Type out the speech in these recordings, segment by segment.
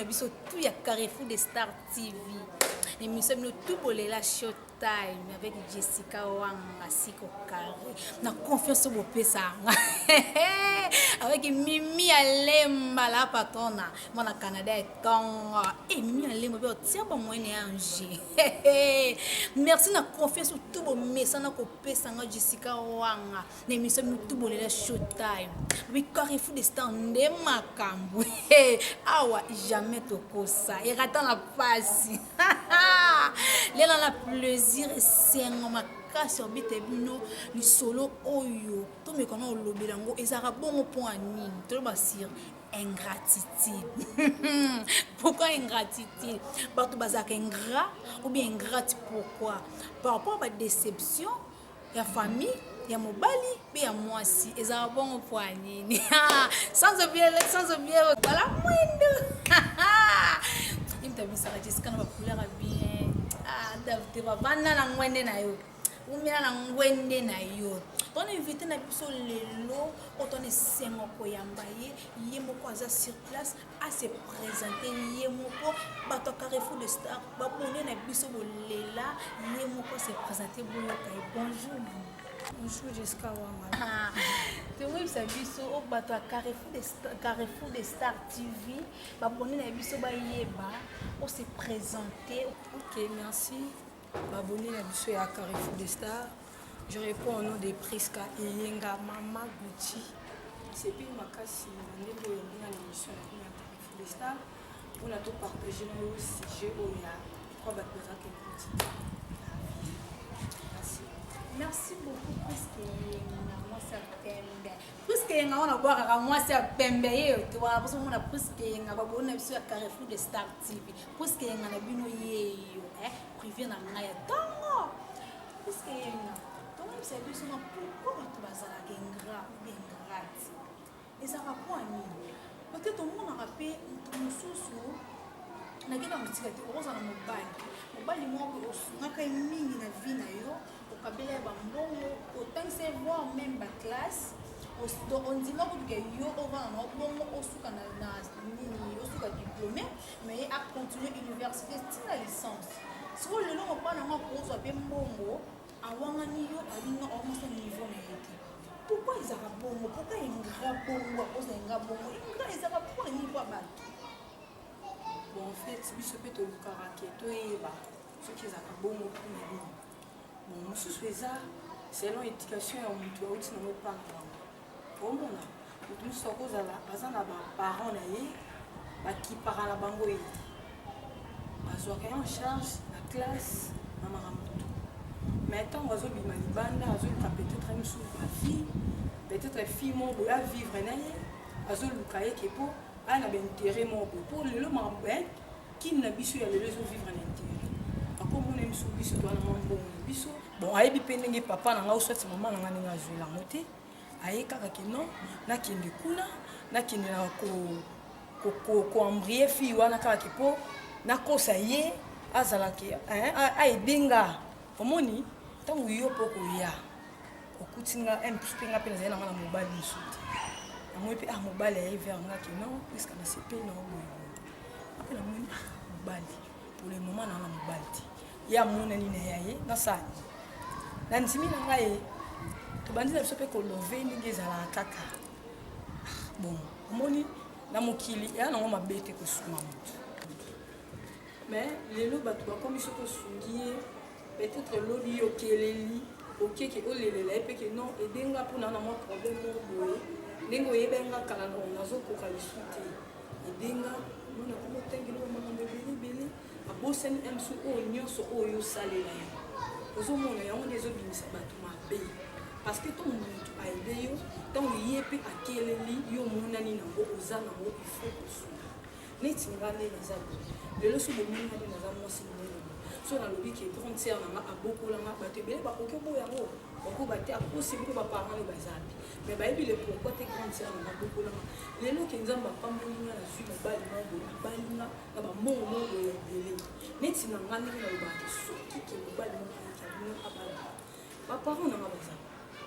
biso tout ya Carrefour de Star TV. Émission nous tout bolé la Showtime avec Jessica Wanga Siko Carré. Na confiance au pesa. Avec Mimi Alemba la patona. Mon Canada est tonga. Et Mimi Alemba be tiens ba moi né Angers. Merci na confiance au tout bon message na ko pesa nga Jessica Wanga. Na émission nous tout bolé la Showtime. Oui Carrefour de Star ndé makambu. Awa jamais tokosa. Et ratan la passe. Lela na plaisir esengo makasi obite bino li solo oyo to me kono lobelango ezara bongo point nini to ba sir ingratitude. Pourquoi ingratitude? Bato bazaka ingrat ou bien ingrat pourquoi? Par rapport à la déception ya famille ya mobali pe ya mwasi ezara bongo point nini. Sans oublier voilà mwendo. Imta bisaka Jessica na ba couleur bien. David va bana na ngwende na yo. Umina na ngwende na yo. On invité na biso lelo, autant de sengo ko yamba ye moko aza sur place à se présenter ye moko bato Carrefour de Star ba bonne na biso bolela ye moko se présenter boyo kay bonjour. Bonjour Jessica Wanga. Tu vois ça biso au bato Carrefour de Star TV ba bonne na biso ba yeba on se présenter. OK, merci. Abonné à biso ya Carrefour de Star. Je réponds au nom de Priska Iyenga Mama Gucci. C'est bien makasi ndenge yo na émission ya Carrefour de Star. On a tout partagé le sujet au ya trois bateaux qui petit. Merci. Merci beaucoup Priska moi ça pembe. Priska nga on a boire moi ça pembe yo tu vois parce qu'on a Priska nga ba bonne biso ya Carrefour de Star TV. Priska nga na bino yeyo privé na ngaya tango. Priska nga c'est plus souvent pourquoi tu vas à la ingrat ou bien ingrate. Et ça va quoi ni? Peut-être au monde a rappelé ton sous na kila mtikati oza na mobali moko osungaka mingi na vie na yo okabela ba mbongo otanse voir même ba classe on dit non que yo over na bongo osuka na nini osuka diplômé mais a continuer université style la licence. Si vous le long pas na ko zo be mbongo awangani yo alinga almost niveau na yeke. Pourquoi ils ont bongo? Pourquoi ils ont bongo? Ils ont bongo. Ils ont pas niveau ba. Bon en fait, si ce peut te le caractère, toi et bah ce qui ont bongo pour nous. Bon, sous ça, selon l'éducation en mutuelle, tu n'as pas au monde. Nous sommes à la bazan à parents na qui part à la bango yi. Bazo en charge la classe na maramutu. Maintenant, on va se bima libanda, on va peut-être une sous ma fille, peut-être fille mon bout à vivre naie, on va le cahier qui pour un intérêt mon bout pour le mamben qui n'a bisu à le vivre en intérêt. Comme on aime sous bisu toi na mambo bisu. Bon, aïe bipendenge papa na ngao soit maman na ngani ngazui la moté. Aïe kaka que non, na kende kuna, na kende na ko embrier fille wana kaka que pour na kosa ye azalaki aïe benga. Omoni tangu yo poko ya okutinga empinga pe na ngana mobali nsuti amwe pe mobali ya hiver ngaki non puisque na sepe na obo apela moni mobali pour le moment na mobali ya mona ni na yaye na sa na ntimi na ngai to bandila biso pe ko love ndenge ezala kaka bon omoni na mokili ya na ngoma bete ko suma mutu mais lelo batu ba komi soko sungie peut-être l'oli au keleli ok que o lelela et que non et denga pour na mo problème mo boye dengo yebenga kala no nazo ko kalisuti et denga mona ko tengelo mo beli aboseni emsu o nyoso o yo salela ozo mona yango dezo bimisa batu mabe parce que ton mutu a aidé yo ton yepe akeleli yo mona ni nango ozana mo il faut ko su neti ngale na zabu lelo su bo mona ni na zamu sinene so na lobi qui est grande sœur na a beaucoup la bato bele ba koke bo yango bako baté a possible ba parents les bazabi mais ba yebi le pourquoi tes grande sœur na beaucoup la lelo ke nzamba pambolinga na su bali na bo balinga na ba mongo ya bele neti na ngani na ba so ki ke bali mo ka bino abala ba parents na bazabi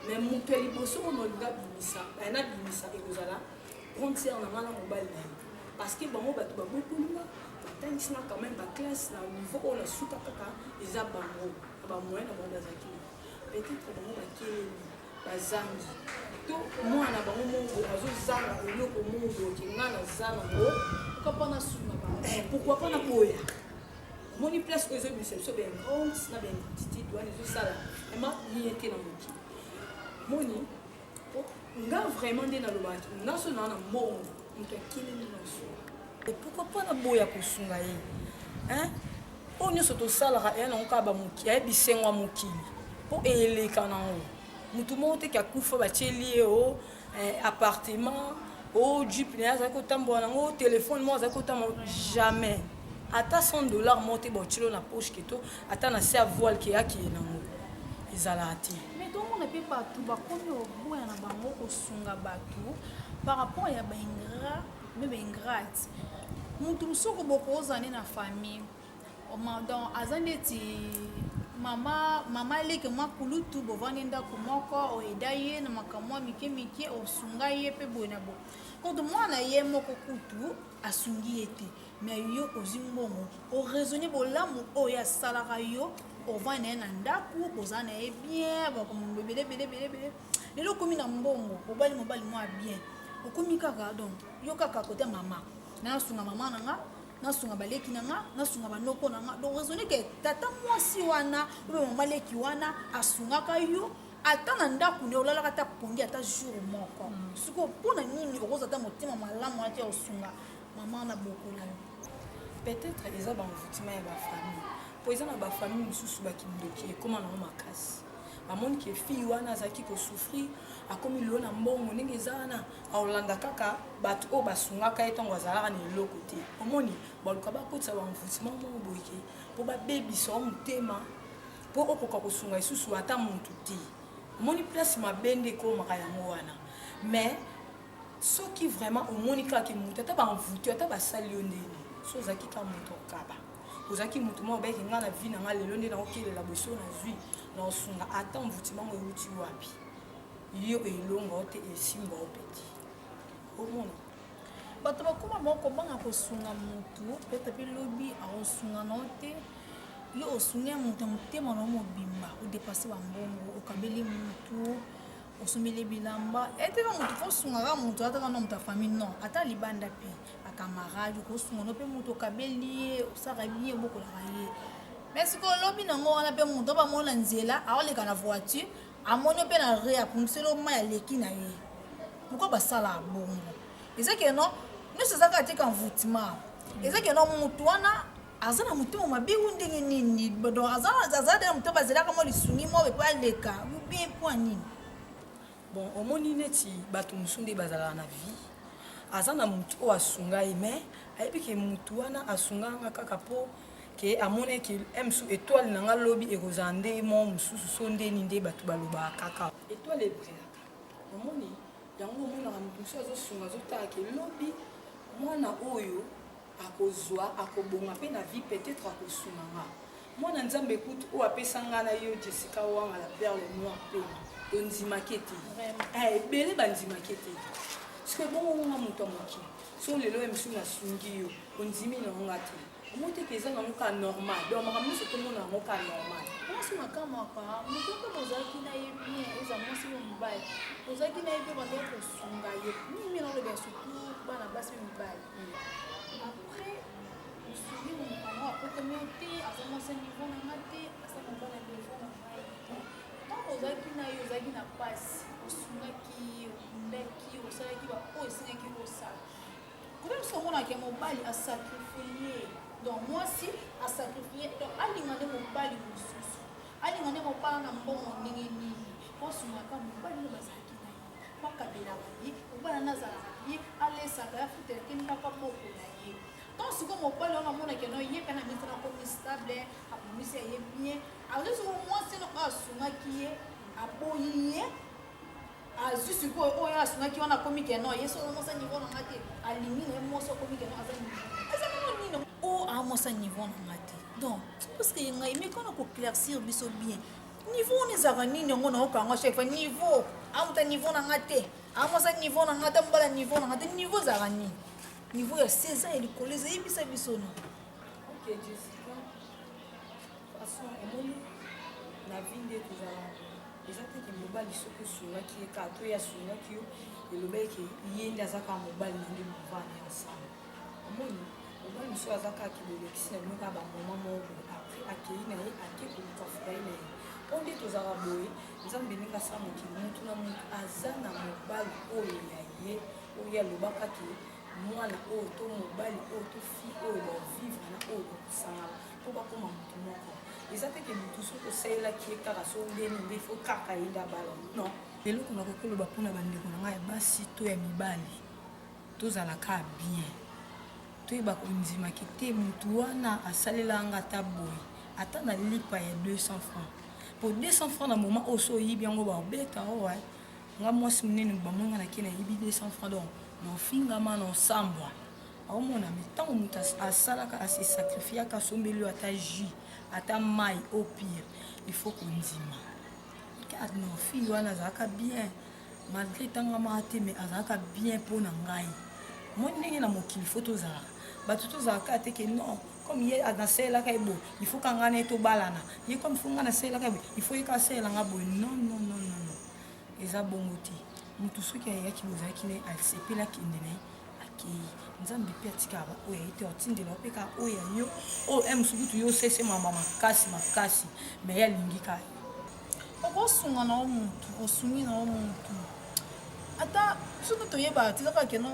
mais mon teli boso mo nga bimisa na bimisa e kozala grande sœur na ngana mobali na parce que bango bato babokolunga batangisi na quand même baklasse na niveau oyo nasuka kaka eza bango na bamoyen na bango bazalaki peut-être bango bakeleli bazangi to mwana bango moko azozanga eloko moko ke nga naza nango pourquoi pas nasuna bango pourquoi pas naboya moni place oyo ezobimisa biso bengrande na bengratitude wana ezosala ema ye te na mokili moni nga vraiment nde nalobaki nga so naa na mbongo moto akeleli naso et pourquoi pas naboya kosunga ye oyo nyonso tosalaka eya nango kaka bamokili ayebisengwa mokili mpo eleka nango motu moko te akufa batieli ye o appartement o jupe na ye azalaki kotambola nango telefone moko azalaki kotambola jamais ata $100 moko te botilo na poche ke to ata na se ya voile ke yakeye nango ezalaka te mais tomona mpe bato bakomi oboya na bango kosunga bato par rapport ya baingrat me baingrate motu mosuku bokozane na famille donc aza ndeti mama aleki mwa kulutu bovandi ndako moko oyeda ye na makambo ya mike mike osunga ye mpe boye na boye koto mwana ye moko kutu asungi ye te mais yo ozwi mbongo oraisonne bolamu oyo asalaka yo ovandi na ye na ndako bozala na ye bien bakomo belebelebelebele lelo okomi na mbongo obali mobali mwa bien okomi kaka donc yo kaka kote mama nasunga mama nanga nasunga baleki nanga nasunga banoko nanga donc raisonne ke tata mwasi wana obe mama leki wana asungaka yo ata na ndako ne olalaka ata pongi ata jour moko siko mpona nini okoza ata motema malamu ati osunga mama na bokola yo peut-être eza bamvutima ya bafamille po eza na bafamille mosusu bakindoki ekóma nango makasi bamoni ke fille wana azalaki kosouffrir akomi lelo na mbongo ndenge eza wana aolanda kaka bato oyo basungaka ye ntango azalaka na eloko te omoni baluka bakotisa bamvutima moko boyeke mpo babebisa motema mpo okoka kosunga lisusu ata motu te omoni place mabe nde ekomaka yango wana mais soki vraiment omoni kaka motu ata bamvutu ata basali yo ndeni so ozalaki ka moto okaba ozalaki motu moko obeki nga na vi na nga lelo nde naokelela boso nazwi na osunga ata mvutima ngo euti wapi yo elonga o te esimba o peti omona bato bakoma moko banga kosunga motu pete mpe lobi aosunga nao te yo osungi moto motema na mobimba odepase bambongo okabeli motu osomeli bilamba eteka motu fosungaka motu ataka na moto ya famille non ata libanda mpe bakamarade okosunga no mpe motu okabeli ye osaka bien obokolaka ye mais siko olobi nango wana mpe moto bamona nzela aoleka na voiture amoni mpe na re apumiseli mai aleki na ye pourkui basala bongo ezake no nyonso ezaka ateka mvutima ezake no motu wana aza na motema mabe wu ndenge nini donc aza de na moto bazelaka mo lisungi mo mpe aleka bien mpo nini bon omoni neti bato mosusu nde bazalaka na vie aza na motu oyo asunga ye mais ayebi ke motu wana asunganga kaka mpo ke amoni ke mosusu étoile na nga lobi ekozala nde mo mosusu so ndeni nde bato balobaka kaka étoile ebrelaka omoni yango omonaka motu mosusu azosunga azotala ke lobi mwana oyo akozwa akobonga mpe na vie peut-être akosunga nga mwana nzambe kutu oyo apesa nga na yo Jessica Wanga la perle noire mpe ondimaki te ebele bandimaki te soki ebongo nga moto ya mokili so lelo ye mosusu nasungi yo ondimi nango te omoteke eza nango ka normal donc makambo nyonso tomona yango ka normal mwasi makamaka moto mpe bozalaki na ye bien eza mwasi yo mobali bozalaki na ye mpe bandaki kosunga ye mimi naloba surtout bana basi mpe mobali après osungi mokango apotomi te aza mwasi niveau na nga te aza mobali ya niveau na ngai te ntango ozalaki na ye ozalaki na pasi osungaki okundaki osalaki baoyo esengaki kosala kote mosu omonaka mobali asakrifie donc mwasi asakrifie donc alinga nde mobali mosusu alinga nde mobala na mbongo ndenge nini osungaka mobali nde bazalaki na ye bakabelaka ye mobali nazalaka ye alesaka yafutelaki ndaka moko na ye donc siko mobali wana amonaka no ye mpe na misi nakomi stable akomisi ye bien azwi siko mwasi no asungaki ye aboyi ye azwi sikoyo oyo asungaki wana akomi ke no ye so amosa niveau na nga te alingi na ye mwasi akomi ke no aza ezakano nini o amosa niveau na nga te donc parce que ngai mekona koclaircir biso bien niveau wana ezalaka nini yango naokanga chaque fois niveau amuta niveau na nga te amosa niveau na nga te mobala niveau na nga te niveau ezalaka nini niveau ya 16 ans elikolo ezayebisa biso no. Ok Jessica, façon omoni na vie nde tozala eza teke mobali soki osungaki ye kaka to ye asungaki yo elobeki ye nde aza kaka mobali na nde movane ensemble. Omoni mobali mosusu aza kaka kilolekisi na bino kaka bamoma moko apres akei na ye ake koluka frai na ye mpo nde tozala boye nzambe ndenge asala mokili mutu na mutu aza na mobali oyo ya ye oyo alobakaki mwana oyo to mobali oyo to fille oyo bavivre na oyo bakosangana mpo bakoma motu moko eza teke motu soki osalelaki ye kaka so ndeni nde fo kaka ye nde abala non. eloko nakoki koloba mpona bandeko na ngai ya basi to ya mibali tozalaka bien toyeba kondimaki te motu wana asalelanga ata boye ata na lipa ya 200 francs po 200 francs na moment oyo so oyibi yango babeta owa nga mwasi monene bamonga nake nayibi 200 francs donc nofingama nosambwa aomona me ntango moto asalaka asesacrifiaka asombeli oyo ata jus ata mai au pire il faut kondima kaka no fille wana azalaka bien malgré tangama te mais azalaka bien mpona ngai moi ndenge na mokili fo tozalaka bato tozalaka te ke non comme ye nasalelaka ye boye il faut kanga na ye tobalana ye comme fo nga nasalelaka ye boye il faut ye ka asalelanga boye non eza bongo te motu soki ayaki bozalaki na ye asepeli akende na ye akei nzambe mpe atikaka baoyo ye te otindela mpe kaka oyo ya yo oyo mosukutu yo osese mamba makasi me ye alingi kaka okosunga na o motu osungi na o motu ata soki toyebaka te ezaka keno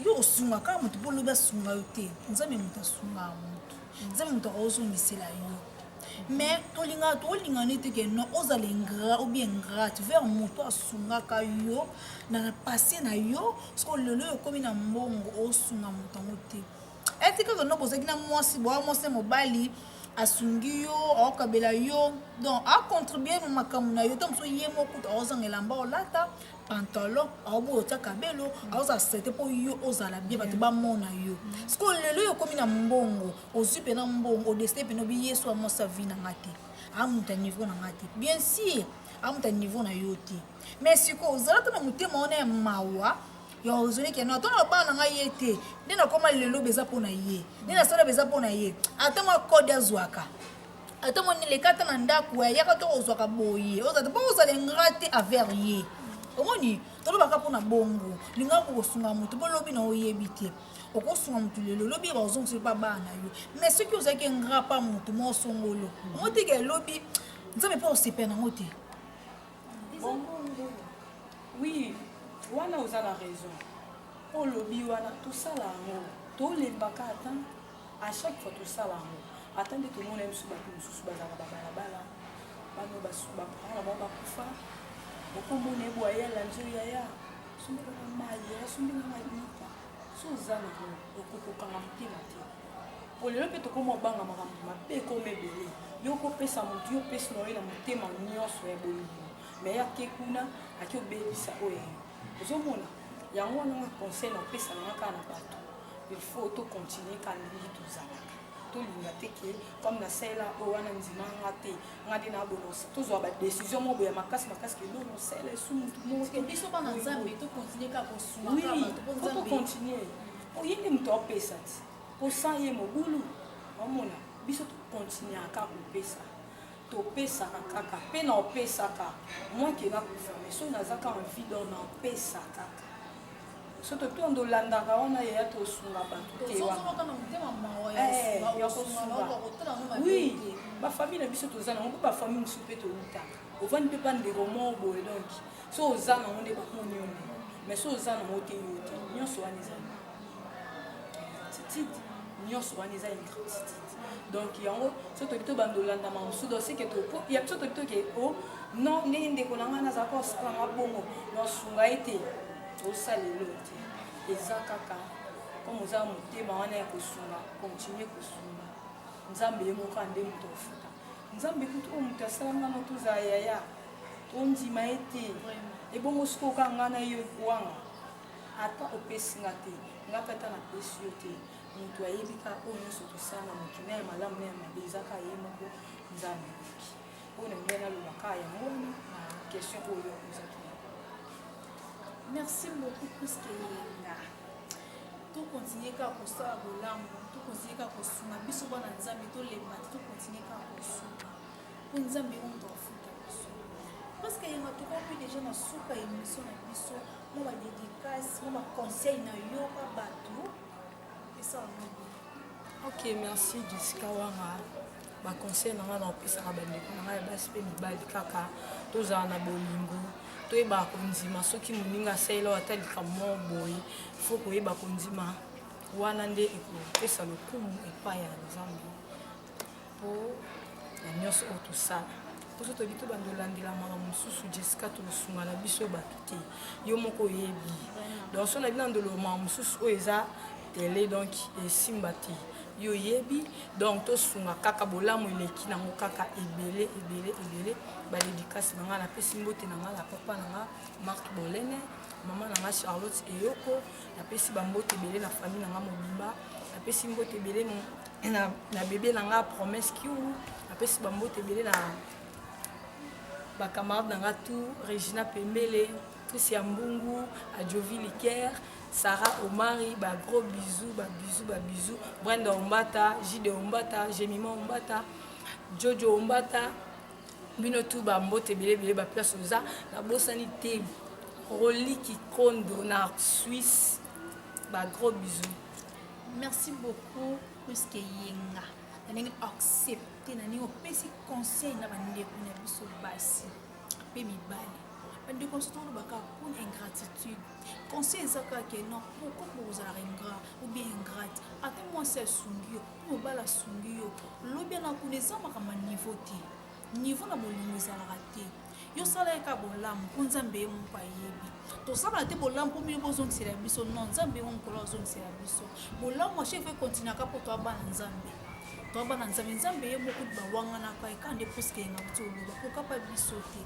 yo osunga kaka motu mpo olobi asunga yo te nzambe moto asungaka motu nzambe moto akozongisela yo mais tolingani te ke no ozala ingrat ou bien ingrate vers moto asungaka yo na passé na yo soki lelo oyo okomi na mbongo osunga moto yango te eti kaka no bozalaki na mwasi mwasi mobali asungi yo aokabela yo donc acontribue na makambo na yo to mosusu ye moko aozanga elamba olata pantalon aoboya otia kabelo aozala sete mpo yo ozala bien bato bamona yo siko lelo oyo okomi na mbongo ozwi mpena mbongo odeside mpena obi yesu amwasi avi na nga te amuta niveau na nga te bien sûr amuta niveau na yo te mais siko ozala te na motema wana ya mawa ozoni ke no atona bana na ngai ye te nde nakoma lelo beza mpo na ye nde nasala beza mpo na ye ata mwa kode azwaka ata moneleka ata na ndako ayaka to ozwaka boye ozala mpo ozala ingrate avers ye omoni tolobaka mpona bongo linga kokosunga motu mpo lobi na oyebi te okosunga motu lelo lobi bazongisi mpa bana na yo mais soki ozalaki ingrat mpa motu mwa osongolo omoteke elobi nzambe mpe osepe nango te oui wana oza na raison olobi wana tosala yango tolembaka ata à chaque fois tosala yango ata nde tomona ye mosusu bato mosusu bazalaka babalabala bano bapana bao bakufa okomona eboyala nzoi yaya sombelanga mai yaya sombelanga lipa so oza na okokokanga motema te olelo mpe tokoma obanga makambo mabe ekoma ebele yo okopesa motu yo opesi na oyo na motema nyonso ya bolingo me yake kuna ake obebisa oyo ozomona yango wana nga conseil na opesa nanga kaka na bato il faut tocontinue kaka ndenge tozalaka tolinga te ke comme nasalela oyo wana ndimanga te nga nde nabonosa tozwa badécision moko boya makasi ke non osala esu motu mobiso bana nzambe tocontinue kaka kosunga tocontinue oye nde moto aopesa ti posa ye mobulu omona biso tocontinue kaka kopesa topesaka kaka mpe na opesaka moi ke nakufa mais so nazaka envie donc na opesa kaka so totondo olandaka wana yeya tosunga bato te oui bafamille na biso toza nango mpe bafamille mosusu mpe toutaka ovandi mpe bandeko moko boye donc so oza nango nde bamoni yo nde mais so oza nango te yo te nyonso wana eza ingratitude nyonso wana eza ingratitude donc yango so toki tobanda olandama mosusu donc seke ya biso toki toke o non ndenge ndeko na ngai nazalaka osalanga bongo nosunga ye te osalelo te eza kaka comme oza motema wana ya kosunga continue kosunga nzambe ye moko ande moto ofuta nzambe kutu oyo moto asalangano tozala yaya tondima ye te ebongo soki okanga na ye wanga ata opesinga te nga mpe ata napesi yo te moto ayebi kaka oyo nyonso tosala na mokili ya malamu na ya mabe eza kaka ye moko nzambe yoki oyo na ngai nalobaka yango wana na question oyo ozaki merci beaucoup puisque tokontinue kaka kosala bolamu tokontinue kaka kosunga biso bana nzambe tolemba te tokontinue kaka kosunga mpo nzambe oyo afuta biso parce que yenga tokopi déjà na suka émission na biso mo badédicace mo baconseil na yo pa bato esalama bien. Ok, merci Jessica wanga baconseil nanga na opesaka bandeko nanga ya basi mpe mibali kaka tozala na bolingo toyeba kondima soki moninga asalela oyo ata likambo boye fo koyeba kondima wana nde ekopesa lokumu epai ya nzambe mpo na nyonso oyo tosala poso toyebi tobanda olandela makambo mosusu Jessica tosunga na biso bato te yo moko oyebi donc so na bino andolo makambo mosusu oyo eza tele donc esimba te yo yebi donc tosunga kaka bolamu eleki nango kaka ebele badédicace nanga napesi mbote nanga na papa nanga Marc Bolene mama nanga Charlotte Eyoko napesi bambote ebele na famille nanga mobimba napesi mbote ebele na bébé nanga Promesse Kiou napesi bambote ebele na bacamarade nanga tout Regina Pembele Tricia Mbungu Adjovi Liker Sarah Omari, gros bisous, Brenda Ombata, Jide Ombata, Jemima Ombata, Jojo Ombata, Binotou Bambote Bele place oza, la Bossanité, Rolly Kikondo, na Suisse, gros bisous. Merci beaucoup, puisque yenga, nani accepté, nani opesi conseil na bandeko na biso basi, pe mibali. De construire pour ingratitude. Conseil Zaka que non, pourquoi vous avez ingrat ou bien ingrate. Attends-moi c'est sungio, pour bala sungio. L'obien na connaissance ma niveau ti. Niveau na bolingo za raté. Yo sala ka bolam, kunzambe mon payebi. To sala te bolam pour mieux besoin c'est la biso non, nzambe mon kolo zone c'est la biso. Bolam moi chef continue ka pour toi bana nzambe. Toi bana nzambe ye moko bawanga na kai quand des puisque nga tsolo ba ko pa biso te.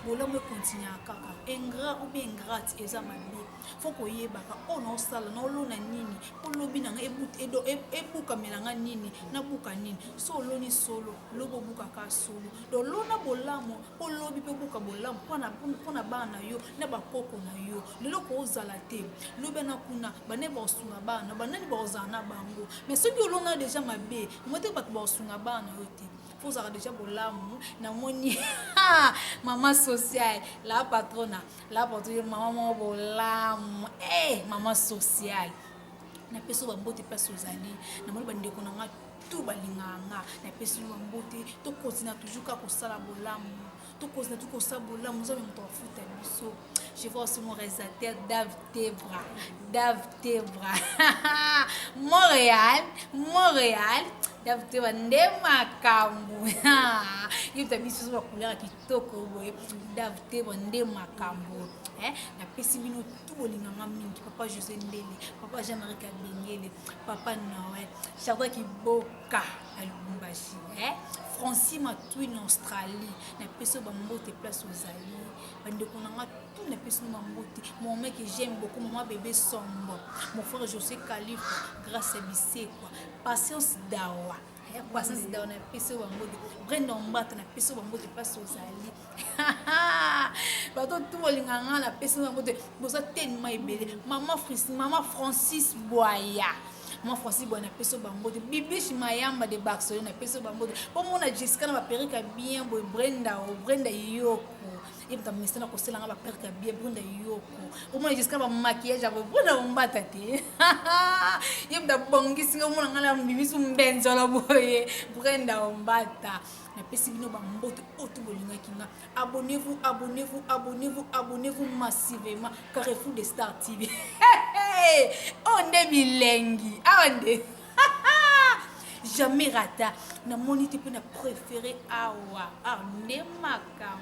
Bolam continue kaka. Ingrat ou bien ingrate eza mabe. Faut ko yebaka ono sala na olona nini olobi na ebuka melanga nini na buka nini so oloni solo lobo buka ka solo do lona bolamo olobi pe buka bolamo pona bana yo na bakoko na yo lelo ko ozala te lobe na kuna bane ba osunga bana banani ba ozana bango mais soki olona déjà mabe mote ba osunga bana yo te faut ça déjà bolamo na moni maman sociale la patrona maman bolamo maman sociale na peso bambote passe aux années na moni bandeko na nga tout balinganga na peso bambote to continue toujours ka ko sala bolamo to continue tout ko sala bolamo nous avons ton foot à biso. Je vois aussi mon réalisateur Dave Tebra Montréal Dave Tebra ndema kambu yo tabiso ba couleur kitoko boye Dave Tebra ndema kambu na pesi bino tout bolinganga mingi papa José Ndele papa Jean-Marie Kabengele papa Noël Charlotte Kiboka à Lubumbashi Francis Matui en Australie na pesi bambote place aux alliés bandeko nanga tout na pesi bambote mon mec que j'aime beaucoup maman bébé Sombo mon frère José Khalifa grâce à Bisekwa Patience Dawa Patience Dawa na pesi bambote Brenda Mbata na pesi bambote place aux alliés bato tout bolinganga na pesi bambote boza tellement ebele maman Francis Boya moi Francis Boya na peso bambote Bibish Mayamba de Barcelone na peso bambote pour mon Jessica na ba perika bien boy Brenda Yoko et ta ministre ko sela ba perika bien Brenda Yoko pour mon Jessica ba maquillage abo Brenda Mbata te yem da bongi singa mo ngala Bibish Mbenzo la boye Brenda Mbata na pesi bino bambote oto bolinga kinga abonnez-vous massivement Carrefour de Star TV. On est bilingue. On jamais rata. Na monité pour na préféré awa. Ah, ne makam.